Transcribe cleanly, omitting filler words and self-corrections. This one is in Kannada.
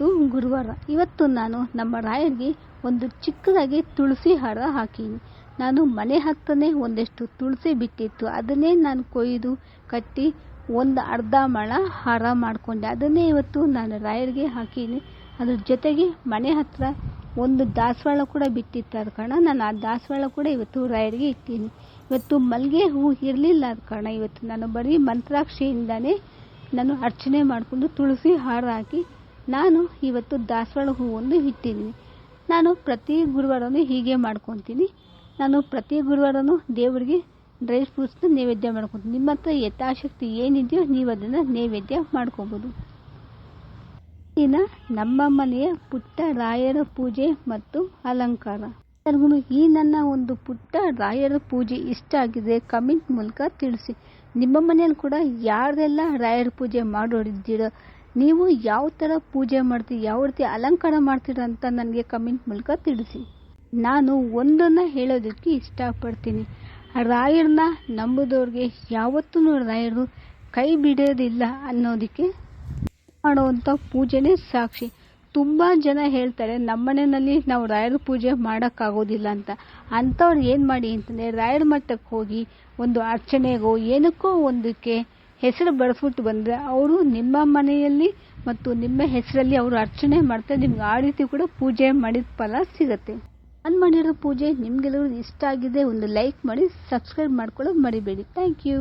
ಇವತ್ತು ಗುರುವಾರ. ಇವತ್ತು ನಾನು ನಮ್ಮ ರಾಯರಿಗೆ ಒಂದು ಚಿಕ್ಕದಾಗಿ ತುಳಸಿ ಹಾರ ಹಾಕೀನಿ. ನಾನು ಮನೆ ಹತ್ತನೇ ಒಂದಷ್ಟು ತುಳಸಿ ಬಿಟ್ಟಿತ್ತು, ಅದನ್ನೇ ನಾನು ಕೊಯ್ದು ಕಟ್ಟಿ ಒಂದು ಅರ್ಧ ಮೊಳ ಹಾರ ಮಾಡಿಕೊಂಡೆ. ಅದನ್ನೇ ಇವತ್ತು ನಾನು ರಾಯರಿಗೆ ಹಾಕೀನಿ. ಅದ್ರ ಜೊತೆಗೆ ಮನೆ ಹತ್ರ ಒಂದು ದಾಸವಾಳ ಕೂಡ ಬಿಟ್ಟಿತ್ತು, ಆದ ಕಾರಣ ನಾನು ಆ ದಾಸವಾಳ ಕೂಡ ಇವತ್ತು ರಾಯರಿಗೆ ಇಟ್ಟೀನಿ. ಇವತ್ತು ಮಲ್ಲಿಗೆ ಹೂವು ಇರಲಿಲ್ಲ, ಆದ ಕಾರಣ ಇವತ್ತು ನಾನು ಬರೀ ಮಂತ್ರಾಕ್ಷಿಯಿಂದನೇ ನಾನು ಅರ್ಚನೆ ಮಾಡಿಕೊಂಡು ತುಳಸಿ ಹಾರ ಹಾಕಿ ನಾನು ಇವತ್ತು ದಾಸವಾಳ ಹೂವನ್ನು ಇಟ್ಟಿದ್ದೀನಿ. ನಾನು ಪ್ರತಿ ಗುರುವಾರನೂ ಹೀಗೆ ಮಾಡ್ಕೊತೀನಿ. ನಾನು ಪ್ರತಿ ಗುರುವಾರನೂ ದೇವರಿಗೆ ಡ್ರೈ ಫ್ರೂಟ್ಸ್ನ ನೈವೇದ್ಯ ಮಾಡ್ಕೊತೀನಿ. ನಿಮ್ಮ ಹತ್ರ ಯಥಾಶಕ್ತಿ ಏನಿದೆಯೋ ನೀವು ಅದನ್ನು ನೈವೇದ್ಯ ಮಾಡ್ಕೋಬೋದು. ದಿನ ನಮ್ಮ ಮನೆಯ ಪುಟ್ಟ ರಾಯರ ಪೂಜೆ ಮತ್ತು ಅಲಂಕಾರ. ಎಲ್ಲರಿಗೂ ಈ ನನ್ನ ಒಂದು ಪುಟ್ಟ ರಾಯರ ಪೂಜೆ ಇಷ್ಟ ಆಗಿದೆ ಕಮೆಂಟ್ ಮೂಲಕ ತಿಳಿಸಿ. ನಿಮ್ಮ ಮನೆಯಲ್ಲಿ ಕೂಡ ಯಾರೆಲ್ಲ ರಾಯರ ಪೂಜೆ ಮಾಡೋರಿದ್ದೀರೋ, ನೀವು ಯಾವ ಥರ ಪೂಜೆ ಮಾಡ್ತೀರಿ, ಯಾವ ರೀತಿ ಅಲಂಕಾರ ಮಾಡ್ತೀರ ಅಂತ ನನಗೆ ಕಮೆಂಟ್ ಮೂಲಕ ತಿಳಿಸಿ. ನಾನು ಒಂದನ್ನು ಹೇಳೋದಕ್ಕೆ ಇಷ್ಟಪಡ್ತೀನಿ. ರಾಯರನ್ನ ನಂಬುದವ್ರಿಗೆ ಯಾವತ್ತೂ ರಾಯರು ಕೈ ಬಿಡೋದಿಲ್ಲ ಅನ್ನೋದಕ್ಕೆ ಮಾಡುವಂಥ ಪೂಜೆನೇ ಸಾಕ್ಷಿ. ತುಂಬ ಜನ ಹೇಳ್ತಾರೆ ನಮ್ಮ ಮನೆಯಲ್ಲಿ ನಾವು ರಾಯರ ಪೂಜೆ ಮಾಡೋಕ್ಕಾಗೋದಿಲ್ಲ ಅಂತ. ಅಂಥವ್ರು ಏನು ಮಾಡಿ ಅಂತಂದರೆ ರಾಯರ ಮಠಕ್ಕೆ ಹೋಗಿ ಒಂದು ಅರ್ಚನೆಗೋ ಏನಕ್ಕೋ ಒಂದಕ್ಕೆ ಹೆಸರು ಬರೆಸ್ಬಿಟ್ಟು ಬಂದರೆ ಅವರು ನಿಮ್ಮ ಮನೆಯಲ್ಲಿ ಮತ್ತು ನಿಮ್ಮ ಹೆಸರಲ್ಲಿ ಅವರು ಅರ್ಚನೆ ಮಾಡ್ತಾರೆ. ನಿಮ್ಗೆ ಆ ರೀತಿ ಕೂಡ ಪೂಜೆ ಮಾಡಿದ ಫಲ ಸಿಗುತ್ತೆ. ನಾನು ಮಾಡಿರೋ ಪೂಜೆ ನಿಮಗೆಲ್ಲರೂ ಇಷ್ಟ ಆಗಿದೆ, ಒಂದು ಲೈಕ್ ಮಾಡಿ, ಸಬ್ಸ್ಕ್ರೈಬ್ ಮಾಡ್ಕೊಳ್ಳೋದು ಮರಿಬೇಡಿ. Thank you.